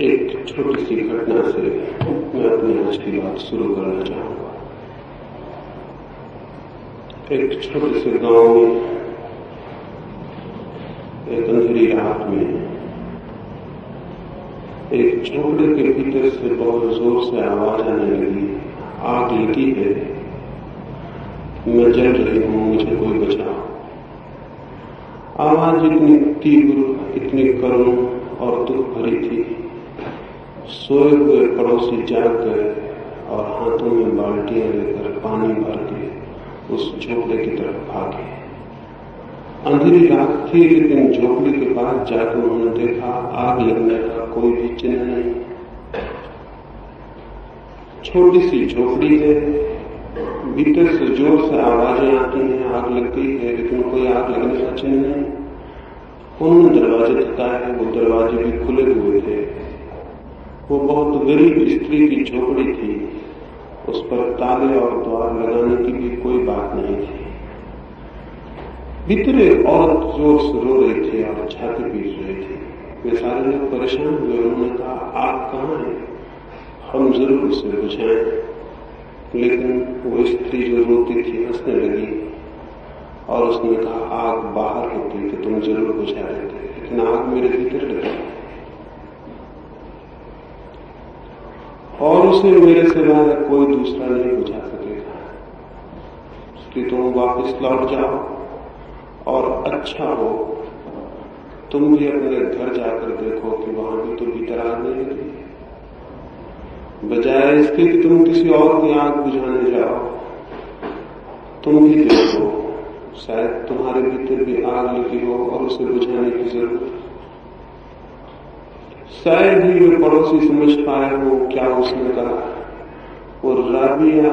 एक छोटी सी घटना से मैं अपनी आज की बात शुरू करना चाहूंगा। एक छोटे से गांव में एक अंधेरी रात में एक झोपड़े के भीतर से बहुत जोर से आवाज आने लगी, आग लगी है, मैं जल रही हूं, मुझे कोई बचाओ। आवाज इतनी तीव्र, इतनी करुण और दुख भरी थी। सोए हुए पड़ोसी जाग गए और हाथों में बाल्टियां लेकर पानी भर के उस झोपड़े की तरफ भागे। अंधेरी रात थी, लेकिन झोपड़ी के पास जाकर उन्होंने देखा आग लगने का कोई भी चिन्ह नहीं। छोटी सी झोपड़ी है, भीतर से जोर से आवाजें आती हैं, आग लग गई है, लेकिन कोई आग लगने का चिन्ह नहीं। उन्होंने दरवाजे तकाए, वो दरवाजे भी खुले हुए थे। वो बहुत गरीब स्त्री की झोपड़ी थी, उस पर ताले और द्वार लगाने की भी कोई बात नहीं थी। भीतर एक औरत जोर से रो रही थी और छाती पीट रही थी। वे सारे लोग परेशान हुए। उन्होंने कहा, आग कहाँ है, हम जरूर उसे बुझाएं। लेकिन वो स्त्री जो रोती थी हंसने लगी और उसने कहा, आग बाहर होती तो तुम जरूर बुझा देते, लेकिन आग मेरे भीतर लगी और उसे मेरे सिवाय कोई दूसरा नहीं बुझा सकेगा। इसलिए तुम वापस लौट जाओ और अच्छा हो तुम भी अपने घर जाकर देखो कि वहां भी तो भीतर आग नहीं लगी। बजाय इसके कि तुम किसी और की आग बुझाने जाओ, तुम भी देखो, शायद तुम्हारे भीतर भी आग लगी हो और उसे बुझाने की जरूरत। शायद ही वे पड़ोसी समझ पाए हो क्या उसने कहा। वो राबिया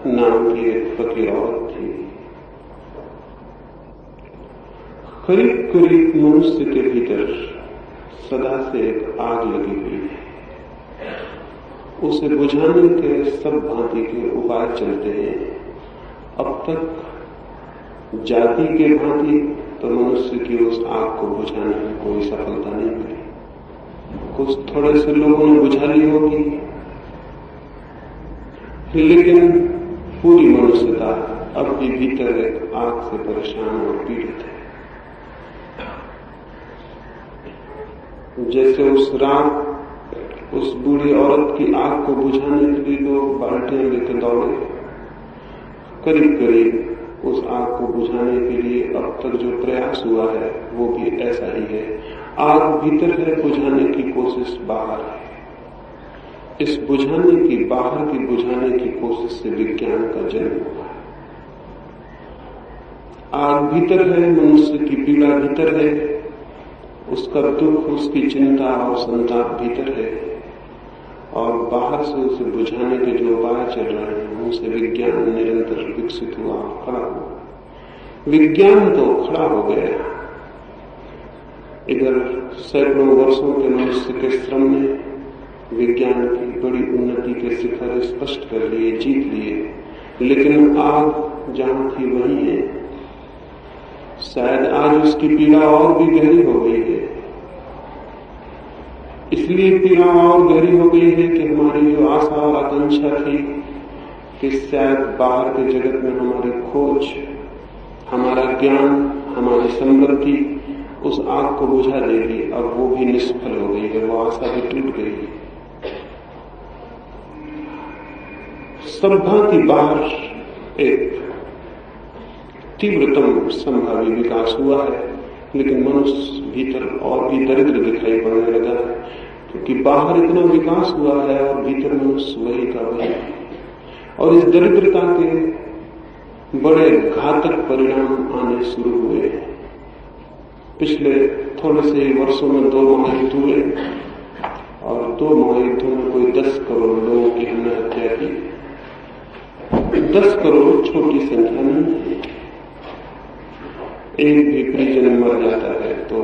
नाम की एक पति औरत थी। करीब करीब मनुष्य के भीतर सदा से एक आग लगी हुई है। उसे बुझाने के सब भांति के उपाय चलते हैं। अब तक जाति के भांति तो मनुष्य की उस आग को बुझाने में कोई सफलता नहीं मिली। कुछ थोड़े से लोगों ने बुझा ली होगी, लेकिन पूरी मनुष्यता अब भी भीतर एक आग से परेशान और पीड़ित है। जैसे उस रात उस बूढ़ी औरत की आग को बुझाने के लिए लोग बाल्टियां लेकर दौड़े। करीब करीब उस आग को बुझाने के लिए अब तक जो प्रयास हुआ है वो भी ऐसा ही है। आग भीतर है, बुझाने की कोशिश बाहर है। इस बुझाने की, बाहर की बुझाने की कोशिश से विज्ञान का जन्म हुआ। आग भीतर है, मनुष्य की पीड़ा भीतर है, उसका दुख, उसकी चिंता और संताप भीतर है, और बाहर से उसे बुझाने के जो उपाय चल रहे हैं उनसे विज्ञान निरंतर विकसित हुआ, खड़ा हुआ। विज्ञान तो खड़ा हो गया। इधर सैकड़ों वर्षों के मनुष्य के श्रम ने विज्ञान की बड़ी उन्नति के शिखर स्पष्ट कर लिए, जीत लिए, लेकिन आग जहां थी वहीं है। शायद आज उसकी पीड़ा और भी गहरी हो गई है। इसलिए पीड़ा और गहरी हो गई है कि हमारी जो आशा और आकांक्षा थी कि शायद बाहर के जगत में हमारी खोज, हमारा ज्ञान, हमारी समृद्धि उस आग को बुझा देगी, अब वो भी निष्फल हो गई है, वो आशा भी टूट गई है। सब भांति बाहर एक तीव्रतम संभावी विकास हुआ है, लेकिन मनुष्य भीतर और भी दरिद्र दिखाई पड़ने लगा है, क्योंकि बाहर इतना विकास हुआ है और भीतर मनुष्य वही का वही। और इस दरिद्रता के बड़े घातक परिणाम आने शुरू हुए। पिछले थोड़े से ही वर्षों में 2 महायुद्ध हुए और 2 महायुद्धों में कोई 10 करोड़ लोगों की हमने हत्या की। 10 करोड़ छोटी संख्या नहीं है। एक भी परिजन मर जाता है तो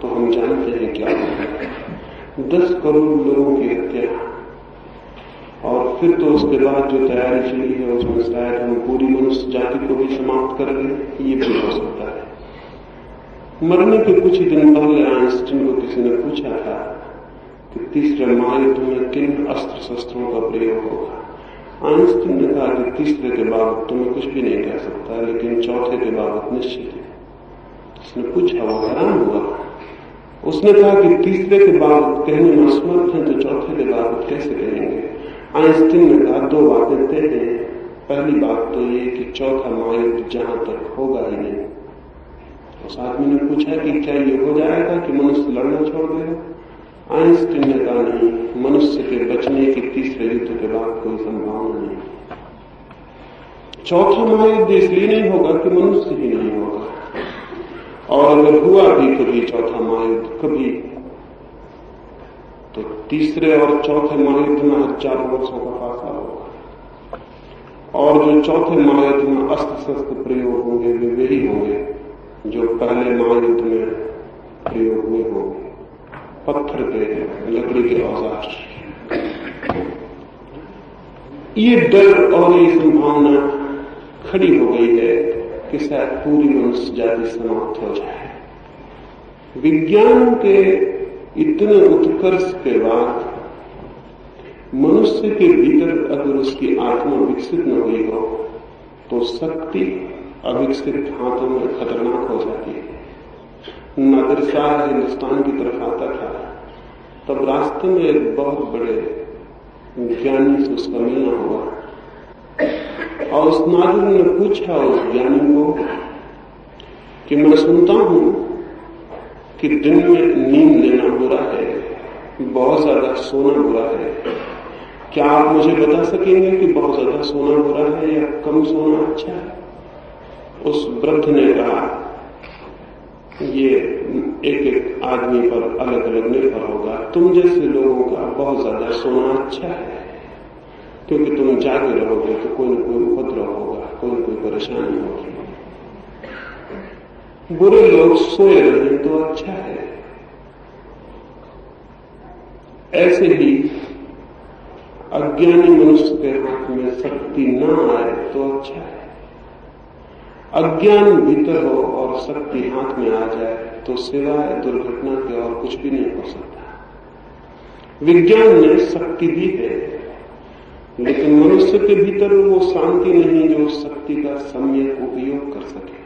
हम जानते हैं क्या होता है। 10 करोड़ लोगों की हत्या, और फिर तो उसके बाद जो तैयारी चली है उसमें शायद हम पूरी मनुष्य जाति को भी समाप्त कर दें, ये भी हो सकता है। मरने के कुछ ही दिन पहले आइंस्टीन को किसी ने पूछा था कि तीसरे महायुद्ध में किन अस्त्र शस्त्रों का प्रयोग होगा। आइंस्टीन ने कहा कि तीसरे के बाबत तो मैं कुछ भी नहीं कह सकता, लेकिन चौथे के बाबत निश्चित है। उसने पूछा, वो हैरान हुआ। उसने कहा कि तीसरे के बाबत कहने में असमर्थ हैं तो चौथे के बाबत कैसे कहेंगे। आइंस्टीन ने कहा, दो बातें तय हैं। पहली बात तो ये कि चौथा महायुद्ध जहां तक होगा ही नहीं। उस आदमी ने पूछा कि क्या ये हो जाएगा कि मनुष्य लड़ना छोड़ देगा। आइंस्टीन ने कहा, नहीं, मनुष्य के बचने की तीसरे युद्ध के बाद कोई संभावना नहीं। चौथा महायुद्ध इसलिए नहीं होगा कि मनुष्य ही नहीं होगा, और अगर हुआ भी कभी चौथा महायुद्ध कभी, तो तीसरे और चौथे महायुद्ध में हजारों वर्षों का फासला होगा। और जो चौथे महायुद्ध में अस्त्र शस्त्र प्रयोग होंगे वे वही होंगे जो पहले महायुद्ध में प्रयोग हुए होंगे, पत्थर के, लकड़ी के औजार। ये डर और ये संभावना खड़ी हो गई है कि शायद पूरी मनुष्य जाति समाप्त हो जाए। विज्ञान के इतने उत्कर्ष के बाद मनुष्य के भीतर अगर उसकी आत्मा विकसित न हुई हो तो शक्ति अविकसित हाथों में खतरनाक हो जाती है। नादिर शाह हिंदुस्तान की तरफ आता था, तब रास्ते में एक बहुत बड़े ज्ञानी से उसका मिलना हुआ, और उस नादिर ने पूछा उस ज्ञानी को कि मैं सुनता हूं कि दिन में नींद लेना बुरा है, बहुत ज्यादा सोना बुरा है, क्या आप मुझे बता सकेंगे कि बहुत ज्यादा सोना बुरा है या कम सोना अच्छा है? उस वृद्ध ने कहा, ये एक एक आदमी पर अलग अलग निर्भर होगा। तुम जैसे लोगों का बहुत ज्यादा सोना अच्छा है, क्योंकि तुम जागे रहोगे तो कोई न कोई उपद्रव होगा, कोई न कोई परेशानी होगी। बुरे लोग सोए रहे तो अच्छा है। ऐसे ही अज्ञानी मनुष्य के हाथ में शक्ति न आए तो अच्छा है। अज्ञान भीतर हो और शक्ति हाथ में आ जाए तो सिवाय दुर्घटना के और कुछ भी नहीं हो सकता। विज्ञान ने शक्ति दी है, लेकिन मनुष्य के भीतर वो शांति नहीं जो शक्ति का सम्यक उपयोग कर सके।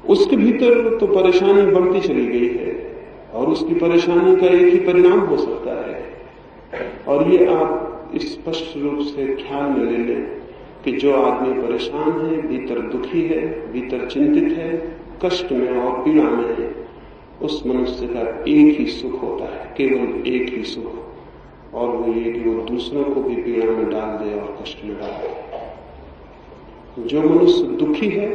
उसके भीतर तो परेशानी बढ़ती चली गई है, और उसकी परेशानी का एक ही परिणाम हो सकता है, और ये आप स्पष्ट रूप से ख्याल में ले लें कि जो आदमी परेशान है, भीतर दुखी है, भीतर चिंतित है, कष्ट में और पीड़ा में है, उस मनुष्य का एक ही सुख होता है, केवल एक ही सुख, और वो ये कि वो दूसरों को भी पीड़ा में डाल दे और कष्ट में डाल दे। जो मनुष्य दुखी है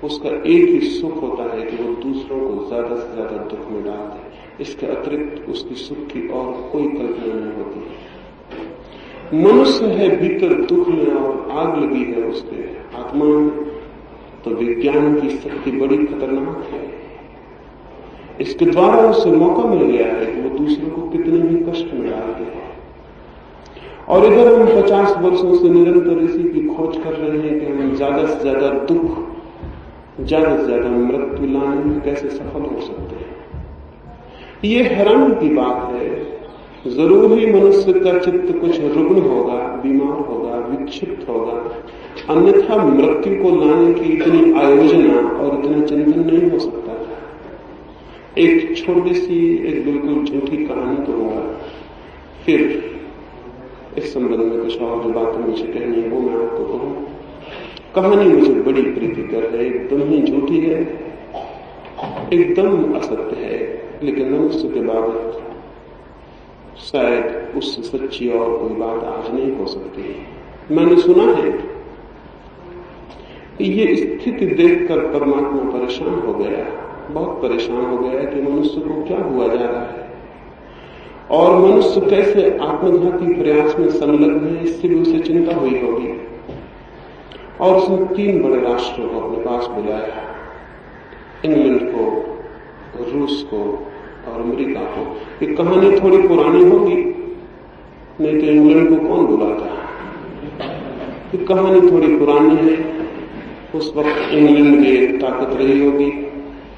उसका एक ही सुख होता है कि वो दूसरों को ज्यादा से ज्यादा दुख में डाल दे। इसके अतिरिक्त उसकी सुख की और कोई कल्पना नहीं होती। मनुष्य है भीतर दुख में और आग लगी है उसके आत्मा में, तो विज्ञान की शक्ति बड़ी खतरनाक है। इसके द्वारा उसे मौका मिल गया है कि वो दूसरों को कितने भी कष्ट में डाल दे। और इधर हम 50 वर्षों से निरंतर इसी की खोज कर रहे हैं कि हम ज्यादा से ज्यादा दुख, ज्यादा से ज्यादा मृत्यु लाने में कैसे सफल हो सकते हैं। ये हैरानी की बात है। जरूर ही मनुष्य का चित्त कुछ रुग्ण होगा, बीमार होगा, विक्षिप्त होगा, अन्यथा मृत्यु को लाने की इतनी आयोजना और इतना चिंतन नहीं हो सकता था। एक छोटी सी, एक बिल्कुल झूठी कहानी कहूंगा, फिर इस संबंध में कुछ और जो बातें मुझे कहनी है वो मैं आपको कहूं। कहानी मुझे बड़ी प्रीतिकर है, एकदम ही झूठी है, एकदम असत्य है, लेकिन मनुष्य के बाबत शायद उससे सच्ची और कोई बात आज नहीं हो सकती। मैंने सुना है कि ये स्थिति देखकर परमात्मा परेशान हो गया, बहुत परेशान हो गया कि मनुष्य को क्या हुआ जा रहा है और मनुष्य कैसे आत्मघाती प्रयास में संलग्न है, इससे भी उसे चिंता हुई होगी। और उसने 3 बड़े राष्ट्रों को अपने पास बुलाया, इंग्लैंड को, रूस को और अमेरिका को। ये कहानी थोड़ी पुरानी होगी, नहीं तो इंग्लैंड को कौन बुलाता। ये कहानी थोड़ी पुरानी है, उस वक्त इंग्लैंड की एक ताकत रही होगी,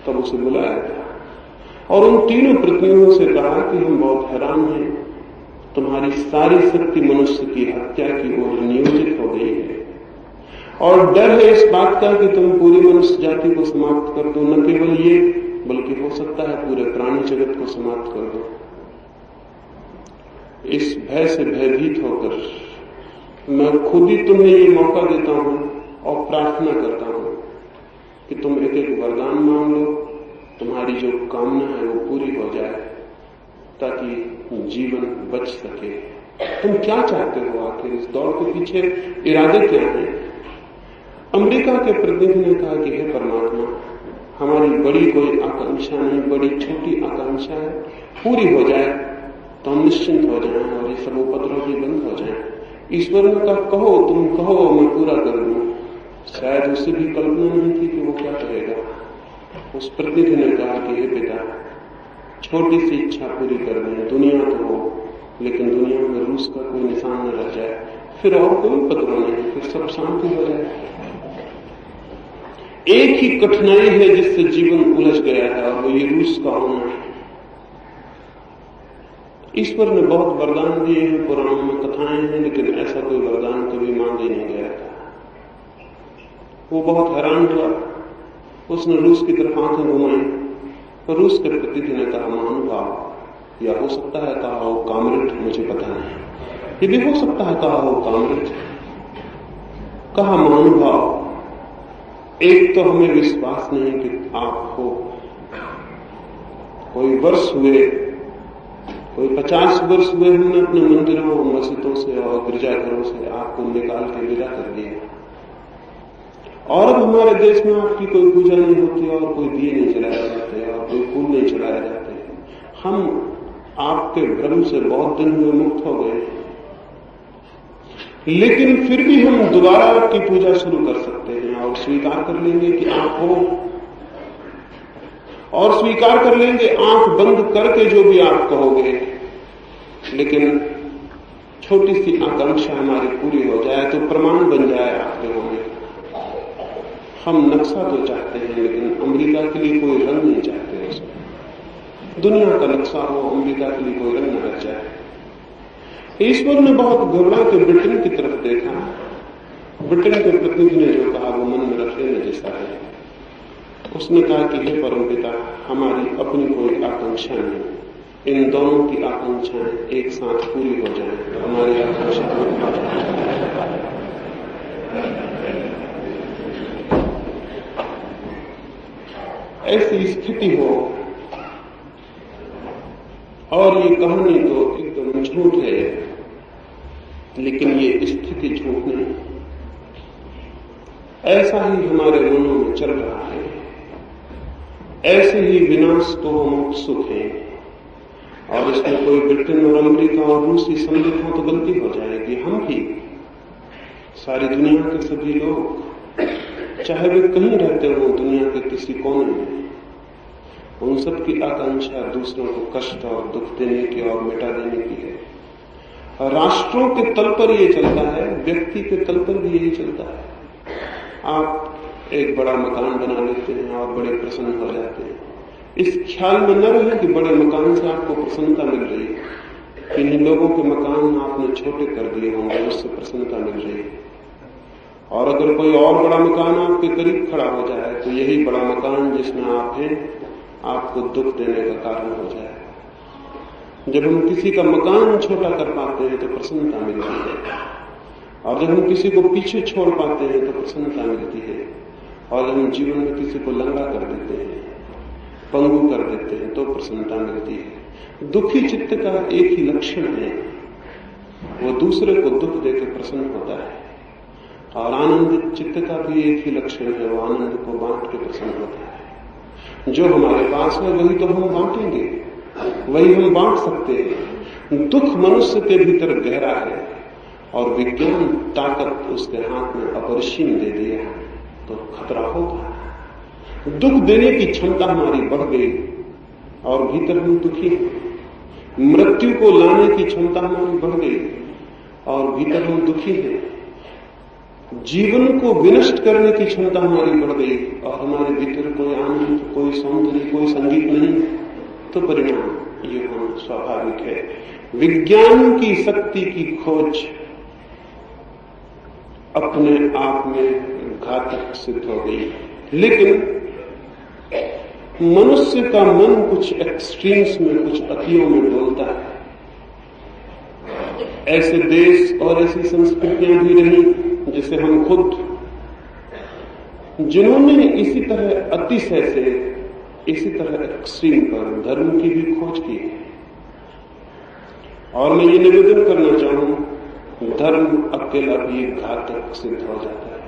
तब उसे बुलाया था। और उन तीनों प्रतिनिधियों से कहा कि हम बहुत हैरान हैं, तुम्हारी सारी शक्ति मनुष्य की हत्या की ओर नियोजित हो गई है और डर है इस बात का कि तुम पूरी मनुष्य जाति को समाप्त कर दो, न केवल ये बल्कि हो सकता है पूरे प्राणी जगत को समाप्त कर दो। इस भय से भयभीत होकर मैं खुद ही तुम्हें ये मौका देता हूं और प्रार्थना करता हूं कि तुम एक एक वरदान मांग लो, तुम्हारी जो कामना है वो पूरी हो जाए ताकि जीवन बच सके। तुम क्या चाहते हो आखिर? इस दौड़ के पीछे इरादे क्या हैं? अमेरिका के प्रतिनिधि ने कहा कि हे परमात्मा, हमारी बड़ी कोई आकांक्षा नहीं, बड़ी छोटी आकांक्षा है, पूरी हो जाए तो हम निश्चिंत हो जाएं और ये सब उपद्रव भी बंद हो जाए। ईश्वर ने कहा कहो, तुम कहो, मैं पूरा कर दूं। शायद उसे भी कल्पना नहीं थी कि वो क्या कहेगा। उस प्रतिनिधि ने कहा कि हे पिता, छोटी सी इच्छा पूरी कर दें, दुनिया तो हो लेकिन दुनिया में रूस का कोई निशान न रह जाए, फिर और कोई उपद्रव नहीं, फिर सब शांति हो जाए। एक ही कठिनाई है जिससे जीवन उलझ गया है और वो ये रूस का होना है। ईश्वर ने बहुत वरदान दिए हैं, पुराणों में कथाएं हैं, लेकिन ऐसा कोई वरदान कभी मांगा ही नहीं गया था। वो बहुत हैरान हुआ, उसने रूस की तरफ आंखें घुमाई तो रूस के प्रतिनिधि ने कहा महानुभाव, या हो सकता है कहा हो कामरेड, मुझे पता नहीं, ये भी हो सकता है कहा हो कामरेड। कहा महानुभाव, एक तो हमें विश्वास नहीं कि आप हो। कोई वर्ष हुए, कोई 50 वर्ष हुए हमने अपने मंदिरों और मस्जिदों से और गिरजाघरों से आपको निकाल के विदा कर दिया, और अब हमारे देश में आपकी कोई पूजा नहीं होती और कोई दिए नहीं जलाए जाते और कोई फूल नहीं चढ़ाए जाते। हम आपके भ्रम से बहुत दिन हुए मुक्त हो गए, लेकिन फिर भी हम दोबारा आपकी पूजा शुरू कर सकते हैं और स्वीकार कर लेंगे कि आप हो, और स्वीकार कर लेंगे आंख बंद करके जो भी आप कहोगे। लेकिन छोटी सी आकांक्षा हमारी पूरी हो जाए तो प्रमाण बन जाए आपके होने का। हम नक्शा तो चाहते हैं लेकिन अमेरिका के लिए कोई रंग नहीं चाहते उसमें। दुनिया का नक्शा हो, अमेरिका के लिए कोई रंग न रह जाए। ईश्वर ने बहुत घबरा के ब्रिटेन की तरफ देखा। ब्रिटेन के प्रतिनिधि ने जो कहा वो मन में रख लेने जैसा है। उसने कहा कि हे परमपिता, हमारी अपनी कोई आकांक्षा नहीं, इन दोनों की आकांक्षाएं एक साथ पूरी हो जाए तो हमारी आकांक्षा पूरी हो जाए। ऐसी स्थिति हो, और ये कहानी तो एकदम झूठ है, लेकिन ये स्थिति झूठ नहीं, ऐसा ही हमारे मनों में चल रहा है। ऐसे ही विनाश को हम उत्सुक हैं, और इसमें कोई ब्रिटेन और अमेरिका और रूसी सम्मिलित हो तो गलती हो जाएगी। हम भी, सारी दुनिया के सभी लोग, चाहे वे कहीं रहते हो दुनिया के किसी कोने में, उन सब की आकांक्षा दूसरों को कष्ट और दुख देने की और मिटा देने की है। राष्ट्रों के तल पर यह चलता है, व्यक्ति के तल पर भी यही चलता है। आप एक बड़ा मकान बना लेते हैं और बड़े प्रसन्न हो जाते हैं। इस ख्याल में न रहे कि बड़े मकान से आपको प्रसन्नता मिल रही है, किन्हीं लोगों के मकान आपने छोटे कर दिए होंगे, उससे प्रसन्नता मिल रही है। और अगर कोई और बड़ा मकान आपके करीब खड़ा हो जाए तो यही बड़ा मकान जिसमें आप हैं आपको दुख देने का कारण हो जाए। जब हम किसी का मकान छोटा कर पाते हैं तो प्रसन्नता मिलती है, और जब हम किसी को पीछे छोड़ पाते हैं तो प्रसन्नता मिलती है, और जब हम जीवन में किसी को लंगड़ा कर देते हैं, पंगु कर देते हैं तो प्रसन्नता मिलती है। दुखी चित्त का एक ही लक्षण है, वो दूसरे को दुख देकर प्रसन्न होता है, और आनंदित चित्त का भी एक ही लक्षण है, वो आनंद को बांट के प्रसन्न होता है। जो हमारे पास है वही तो हम बांटेंगे, वही हम बांट सकते हैं। दुख मनुष्य के भीतर गहरा है और विज्ञान ताकत उसके हाथ में अपरिसीम दे दिया तो खतरा होगा। दुख देने की क्षमता हमारी बढ़ गई और भीतर हम दुखी हैं। मृत्यु को लाने की क्षमता हमारी बढ़ गई और भीतर हम दुखी हैं। जीवन को विनष्ट करने की क्षमता हमारी बढ़ गई और हमारे भीतर कोई आनंद, कोई सौंदर्य, कोई संगीत नहीं। तो परिणाम ये होना स्वाभाविक है। विज्ञान की शक्ति की खोज अपने आप में घातक सिद्ध हो गई, लेकिन मनुष्य का मन कुछ एक्सट्रीम्स में, कुछ अतियों में डोलता है। ऐसे देश और ऐसी संस्कृतियां भी रही जिसे हम खुद, जिन्होंने इसी तरह अतिशय से, इसी तरह एक्सट्रीम पर धर्म की भी खोज की है। और मैं ये निवेदन करना चाहूं, धर्म अकेला भी घातक सिद्ध हो जाता है।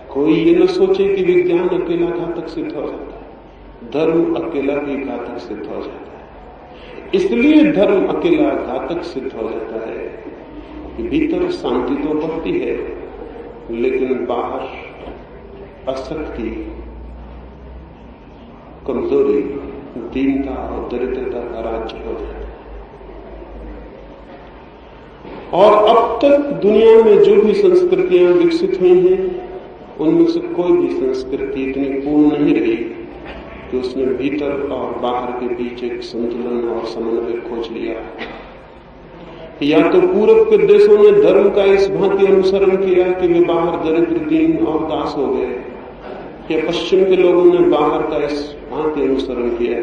कोई ये न सोचे कि विज्ञान अकेला घातक सिद्ध हो जाता है, धर्म अकेला भी घातक सिद्ध हो जाता है। इसलिए धर्म अकेला घातक सिद्ध हो जाता है कि भीतर शांति तो बढ़ती है, लेकिन बाहर अशक्ति, कमजोरी, दीनता और दरिद्रता का राज्य हो जाता है। और अब तक दुनिया में जो भी संस्कृतियां विकसित हुई हैं, उनमें से कोई भी संस्कृति इतनी पूर्ण नहीं रही कि उसने भीतर और बाहर के बीच एक संतुलन और समन्वय खोज लिया। या तो पूर्व के देशों ने धर्म का इस भांति अनुसरण किया कि वे बाहर दरिद्र, दीन और दास हो गए, या पश्चिम के लोगों ने बाहर का इस भांति अनुसरण किया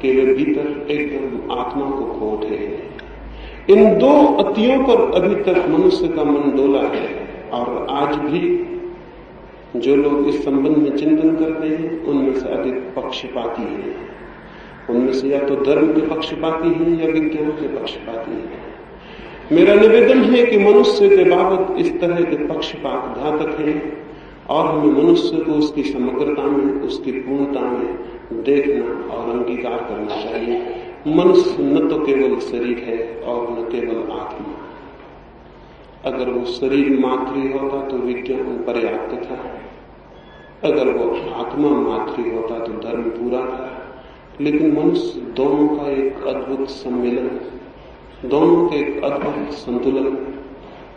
कि वे भीतर एकदम आत्मा को खो उठे हैं। इन दो अतियों पर अभी तक मनुष्य का मन डोला है। और आज भी जो लोग इस संबंध में चिंतन करते हैं, उनमें से अधिक पक्षपाती हैं। उनमें से या तो धर्म के पक्षपाती हैं या विज्ञान के पक्षपाती हैं। मेरा निवेदन है कि मनुष्य के बाबत इस तरह के पक्षपात घातक हैं, और हमें मनुष्य को उसकी समग्रता में, उसकी पूर्णता में देखना और अंगीकार करना चाहिए। मनुष्य न तो केवल शरीर है और न केवल आत्मा। अगर वो शरीर मात्र होता तो विज्ञान पर्याप्त था, अगर वो आत्मा मात्र होता तो धर्म पूरा था। लेकिन मनुष्य दोनों का एक अद्भुत सम्मेलन, दोनों के एक अद्भुत संतुलन,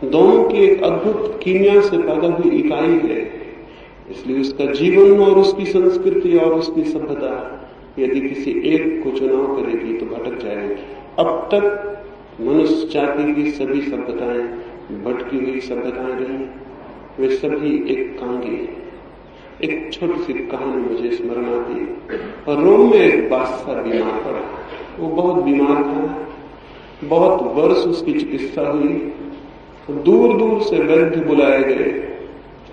दोनों की एक अद्भुत कीमिया से पैदा हुई इकाई है। इसलिए उसका जीवन और उसकी संस्कृति और उसकी सभ्यता यदि किसी एक को चुनाव करेगी तो भटक जाएगी। अब तक मनुष्य जाति की सभी सभ्यताएं भटकी हुई सभ्यताएं रही, वे सभी एक कांगे। एक छोटी सी कहानी मुझे स्मरण आती। रोम में एक बादशाह बीमार पड़ा। वो बहुत बीमार था, बहुत वर्ष उसकी चिकित्सा हुई, दूर दूर से वैद्य बुलाए गए,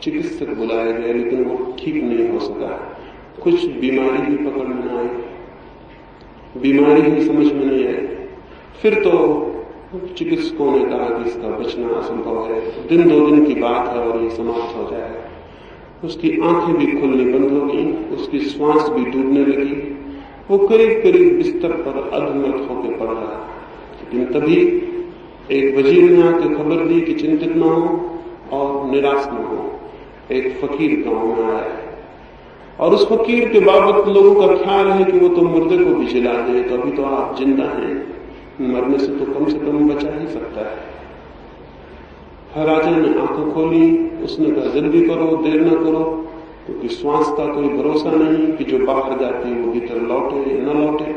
चिकित्सक बुलाए गए, लेकिन वो ठीक नहीं हो सका। कुछ बीमारी ही पकड़ में न आई, बीमारी ही समझ में नहीं आई। फिर तो चिकित्सकों ने कहा कि इसका बचना असंभव है, दिन दो दिन की बात है और ये समाप्त हो जाएगा। उसकी आंखें भी खुलनी बंद हो गई, उसकी श्वास भी डूबने लगी, वो करीब करीब बिस्तर पर अधमृत होकर पड़ रहा। लेकिन तभी एक वजीर ने आकर खबर दी कि चिंतित न हो और निराश न हो। एक फकीर गांव में आया है और उस फकीर के बाबत लोगों का ख्याल है कि वो तो मुर्दे को भी जिला दे, तो अभी तो आप जिंदा हैं, मरने से तो कम से कम बचा ही सकता है। राजा ने आंखें खोली, उसने कहा जल्दी करो, देर न करो, क्योंकि श्वास का कोई भरोसा नहीं कि जो बाहर जाती है वो भीतर लौटे या न लौटे।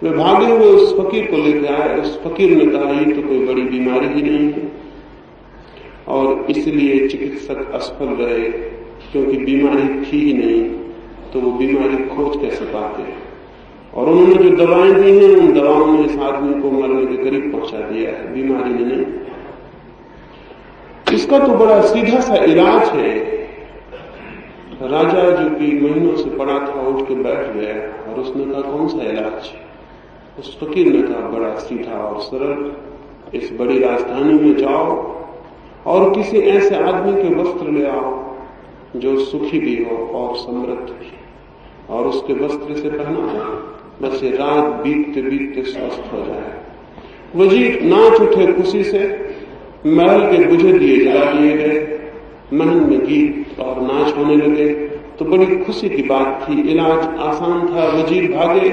वे भागे हुए उस फकीर को लेकर आए। उस फकीर ने कहा ये तो कोई बड़ी बीमारी ही नहीं है, और इसलिए चिकित्सक असफल रहे, क्योंकि बीमारी थी ही नहीं, तो वो बीमारी खोज कैसे पाते। और उन्होंने जो दवाएं दी हैं, उन दवाओं ने इस आदमी को मरने के करीब पहुंचा दिया है, बीमारी ने नहीं। इसका तो बड़ा सीधा सा इलाज है। राजा जो कि महीनों से पड़ा था उठ के बैठ गया और उसने कहा कौन सा इलाज? उस फकीर ने कहा बड़ा सीधा और सरल, इस बड़ी राजधानी में जाओ और किसी ऐसे आदमी के वस्त्र ले आओ जो सुखी भी हो और समृद्ध भी, और उसके वस्त्र से पहना जाए, बस ये रात बीतते बीतते स्वस्थ हो जाए। वजीर नाच उठे खुशी से, महल के बुझे दिए जला दिए गए, महल में गीत और नाच होने लगे। तो बड़ी खुशी की बात थी, इलाज आसान था। वजीर भागे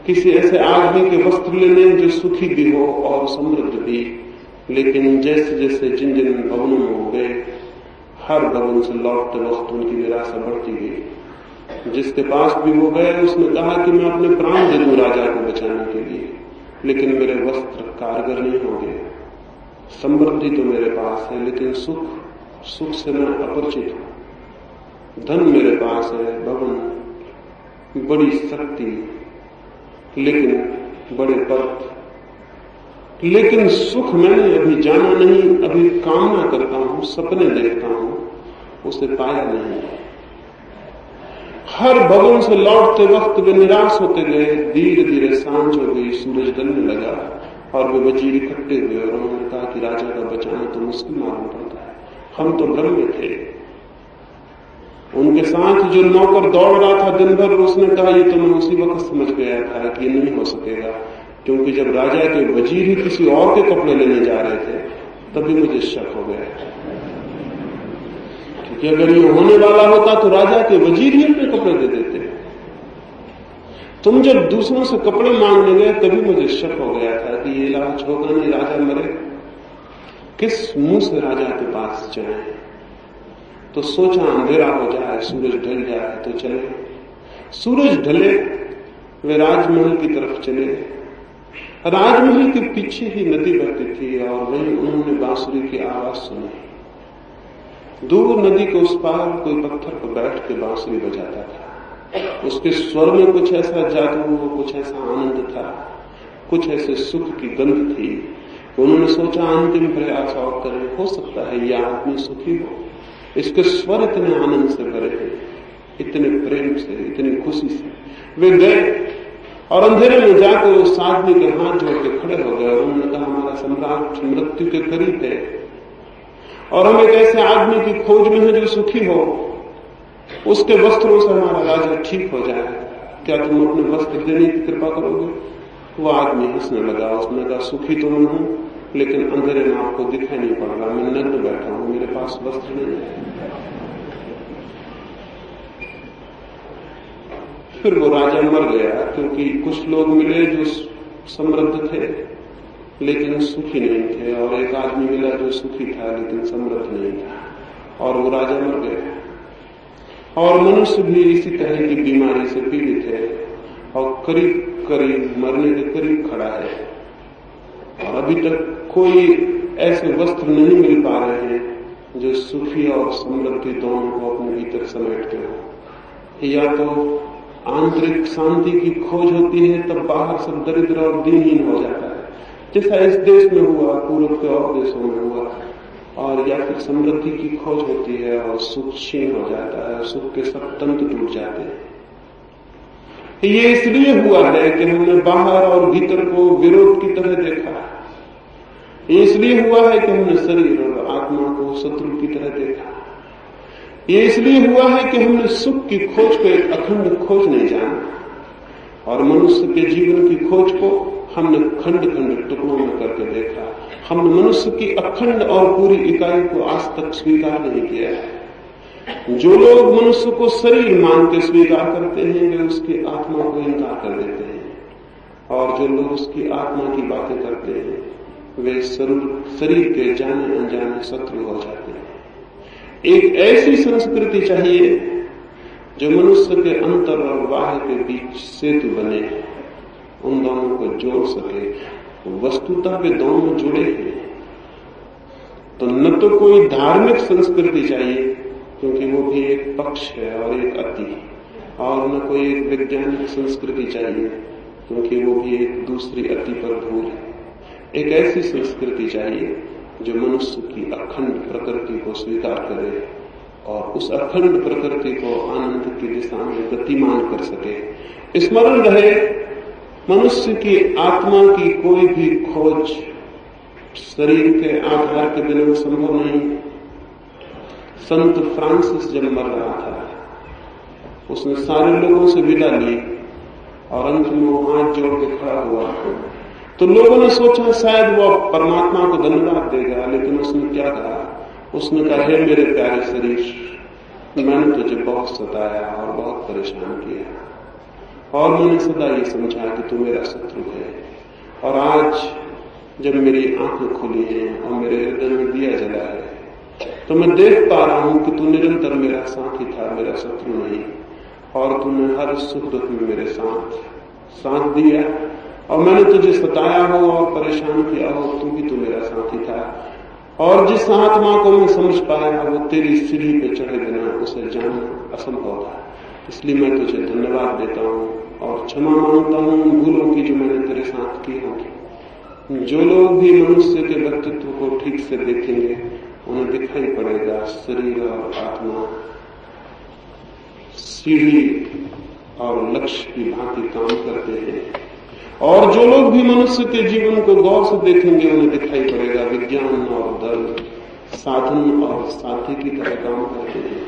किसी ऐसे आदमी के वस्त्र लेने जो सुखी भी हो और समृद्ध भी। लेकिन जैसे जैसे जिन जिन भवनों में हो गए, हर भवन से लौटते वक्त उनकी निराशा बढ़ती गई। जिसके पास भी वो गए उसने कहा कि मैं अपने प्राण दे दूं राजा को बचाने के लिए, लेकिन मेरे वस्त्र कारगर नहीं होंगे। समृद्धि तो मेरे पास है, लेकिन सुख से मैं अपरिचित हूं। धन मेरे पास है, भवन, बड़ी शक्ति, लेकिन बड़े पद, लेकिन सुख मैंने अभी जाना नहीं। अभी कामना करता हूं, सपने देखता हूं, उसे पाया नहीं। हर भवन से लौटते वक्त वे निराश होते गए। धीरे धीरे सांझ हो गई, सूरज ढलने लगा और वे वजीर इकट्ठे हुए और उन्होंने कहा कि राजा का बचाना तो मुश्किल मालूम पड़ता है, हम तो भ्रम में थे। उनके साथ जो नौकर दौड़ रहा था दिन भर, उसने कहा ये तो मैं उसी वक्त समझ गया था कि ये नहीं हो सकेगा, क्योंकि जब राजा के वजीर ही किसी और के कपड़े लेने जा रहे थे तभी मुझे शक हो गया, क्योंकि अगर ये होने वाला होता तो राजा के वजीर ही अपने कपड़े दे देते। तुम जब दूसरों से कपड़े मांगने गए तभी मुझे शक हो गया था कि ये इलाज होगा नहीं, राजा मरे, किस मुंह से राजा के पास जाए। तो सोचा अंधेरा हो जाए, सूरज ढल जाए तो चले। सूरज ढले, वे राजमहल की तरफ चले। राजमहल के पीछे ही नदी बहती थी और वहीं उन्होंने बांसुरी की आवाज सुनी। दूर नदी के उस पार कोई पत्थर पर बैठ के बांसुरी बजाता था। उसके स्वर में कुछ ऐसा जादू, कुछ ऐसा आनंद था, कुछ ऐसे सुख की गंध थी। उन्होंने सोचा अंतिम प्रयास और करें, हो सकता है यह आदमी सुखी हो। इसके स्वर इतने आनंद से भरे थे, इतने प्रेम से, इतनी खुशी से। वे गए और अंधेरे में जाकर उस आदमी के हाथ जोड़ के खड़े हो गए और उन्होंने कहा हमारा सम्राट मृत्यु के करीब है और हम एक ऐसे आदमी की खोज में है जो सुखी हो, उसके वस्त्रों से हमारा राजा ठीक हो जाए, क्या तुम अपने वस्त्र देने की कृपा करोगे? वो आदमी हंसने लगा। उसने कहा सुखी तो मैं हूं, लेकिन अंधेरे में आपको दिखाई नहीं पड़ रहा, मैं नग्न बैठा हूं, मेरे पास वस्त्र नहीं है। फिर वो राजा मर गया, क्योंकि कुछ लोग मिले जो समृद्ध थे लेकिन सुखी नहीं थे, और एक आदमी मिला जो सुखी था लेकिन समृद्ध नहीं था, और वो राजा मर गया। और मनुष्य भी इसी तरह की बीमारी से पीड़ित है और करीब करीब मरने के करीब खड़ा है, और अभी तक कोई ऐसे वस्त्र नहीं मिल पा रहे हैं जो सुखी और समृद्धि दोनों को अपने भीतर समेटते हो। या तो आंतरिक शांति की खोज होती है, तब बाहर सब दरिद्र और दीनहीन हो जाता है, जैसा इस देश में हुआ, पूर्व के और देशों में हुआ। और या फिर समृद्धि की खोज होती है और सुख क्षीण हो जाता है, सुख के सब तंत्र टूट जाते हैं। ये इसलिए हुआ है कि हमने बाहर और भीतर को विरोध की तरह देखा। ये इसलिए हुआ है कि हमने शरीर और आत्मा को शत्रु की तरह देखा। ये इसलिए हुआ है कि हमने सुख की खोज को एक अखंड खोज नहीं जाना, और मनुष्य के जीवन की खोज को हमने खंड खंड टुकड़ों में करके देखा। हमने मनुष्य की अखंड और पूरी इकाई को आज तक स्वीकार नहीं किया है। जो लोग मनुष्य को शरीर मान के स्वीकार करते हैं वे उसकी आत्मा को इनकार कर देते हैं, और जो लोग उसकी आत्मा की बातें करते हैं वे शरीर के जाने अनजाने शत्रु हो जाते हैं। एक ऐसी संस्कृति चाहिए जो मनुष्य के अंतर और बाह्य के बीच सेतु बने, उन दोनों को जोड़ सके। वस्तुतः वे दोनों जुड़े हैं। तो न तो कोई धार्मिक संस्कृति चाहिए, क्योंकि वो भी एक पक्ष है और एक अति, और न कोई एक वैज्ञानिक संस्कृति चाहिए, क्योंकि वो भी एक दूसरी अति पर भूल है। एक ऐसी संस्कृति चाहिए जो मनुष्य की अखंड प्रकृति को स्वीकार करे और उस अखंड प्रकृति को आनंद की दिशा में गतिमान कर सके। स्मरण रहे, मनुष्य की आत्मा की कोई भी खोज शरीर के आधार के बिना संभव नहीं। संत फ्रांसिस जब मर रहा था, उसने सारे लोगों से विदा ली और अंत में वो हाथ जोड़ के खड़ा हुआ। तो लोगों ने सोचा शायद वो परमात्मा को धन्यवाद देगा, लेकिन उसने क्या कहा? उसने कहा, हे मेरे प्यारे शरीर, मैंने तुझे बहुत सताया और बहुत परेशान किया, और मैंने सदा ये समझा कि तू मेरा शत्रु है, और आज जब मेरी आंखें खुली हैं और मेरे हृदय में दिया जला है तो मैं देख पा रहा हूं कि तू निरंतर मेरा साथी था, मेरा शत्रु नहीं। और तूने हर सुख दुख में मेरे साथ दिया, और मैंने तुझे सताया हो और परेशान किया हो, तू भी तो मेरा साथी था। और जिस आत्मा को मैं समझ पाया वो तेरी सीढ़ी पे चढ़े बिना उसे जानना असंभव था। इसलिए मैं तुझे धन्यवाद देता हूँ और क्षमा मांगता हूँ उन भूलों की जो मैंने तेरे साथ की होंगी। जो लोग भी मनुष्य के व्यक्तित्व को ठीक से देखेंगे उन्हें दिखाई पड़ेगा शरीर और आत्मा सीढ़ी और लक्ष्य की भांति काम करते हैं, और जो लोग भी मनुष्य के जीवन को गौर से देखेंगे उन्हें दिखाई पड़ेगा विज्ञान और धर्म साधन और साथी की तरह काम करते हैं।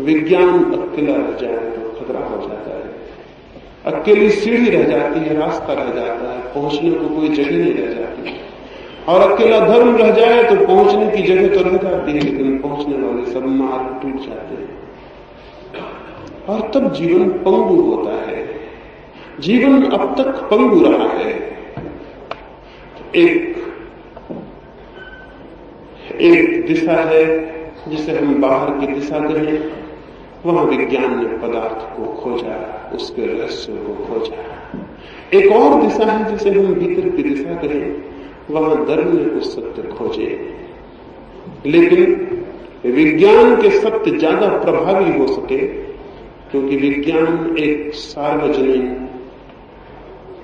विज्ञान अकेला रह जाए तो खतरा हो जाता है, अकेली सीढ़ी रह जाती है, रास्ता रह जाता है, पहुंचने को कोई जगह नहीं रह जाती। और अकेला धर्म रह जाए तो पहुंचने की जगह तो रह जाती है, लेकिन पहुंचने वाले सब मार्ग टूट जाते हैं और तब जीवन पंगु होता है। जीवन अब तक पंगु रहा है। एक दिशा है जिसे हम बाहर की दिशा कहें, वहां विज्ञान ने पदार्थ को खोजा, उसके रहस्य को खोजा। एक और दिशा है जिसे हम भीतर की दिशा कहें, वहां धर्म ने कुछ सत्य खोजे। लेकिन विज्ञान के सत्य ज्यादा प्रभावी हो सके क्योंकि विज्ञान एक सार्वजनिक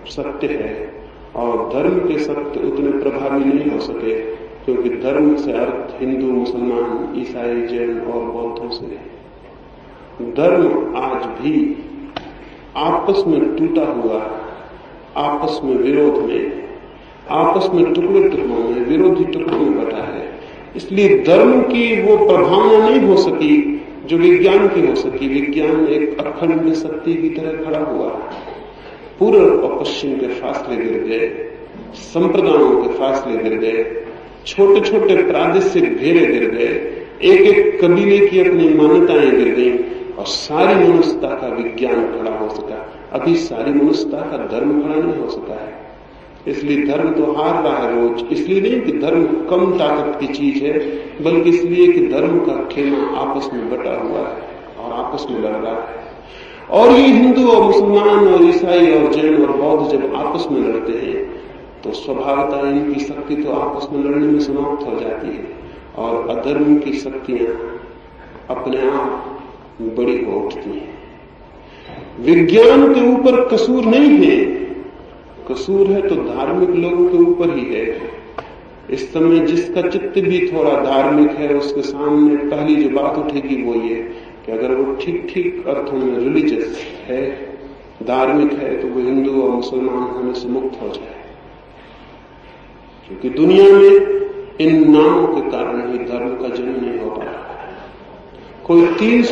सत्य है और धर्म के सत्य उतने प्रभावी नहीं हो सके क्योंकि धर्म से अर्थ हिंदू, मुसलमान, ईसाई, जैन और बौद्धों से है। धर्म आज भी आपस में टूटा हुआ, आपस में विरोध में, आपस में टुकड़े टुकड़ों में, विरोधी टुकड़ों में बटा है। इसलिए धर्म की वो प्रभावना नहीं हो सकी जो विज्ञान की हो सकी। विज्ञान एक अखंड सत्य की तरह खड़ा हुआ, पूर्व और पश्चिम के फासले गिर गए, संप्रदायों के फासले गिर गए, छोटे छोटे प्रादेशिक घेरे गिर गए, एक एक कबीले की अपनी मान्यताएं गिर गई और सारी मनुष्यता का विज्ञान खड़ा हो सका। अभी सारी मनुष्यता का धर्म खड़ा नहीं हो सका है। इसलिए धर्म तो हार रहा है रोज। इसलिए नहीं कि धर्म कम ताकत की चीज है, बल्कि इसलिए कि धर्म का खेमा आपस में बटा हुआ है और आपस में लड़ रहा है। और ये हिंदू और मुसलमान और ईसाई और जैन और बौद्ध जब आपस में लड़ते हैं तो स्वभावतः इनकी शक्ति तो आपस में लड़ने में समाप्त हो जाती है और अधर्म की शक्तियां अपने आप बड़ी हो उठती हैं। विज्ञान के ऊपर कसूर नहीं है, कसूर है तो धार्मिक लोगों के ऊपर ही है। इस समय जिसका चित्त भी थोड़ा धार्मिक है उसके सामने पहली जो बात उठेगी वो ये कि अगर वो ठीक ठीक अर्थों में रिलीजियस है, धार्मिक है, तो वो हिंदू और मुसलमान होने से मुक्त हो जाए। क्योंकि दुनिया में इन नामों के कारण ही धर्म का जन्म नहीं हो पा रहा। कोई 300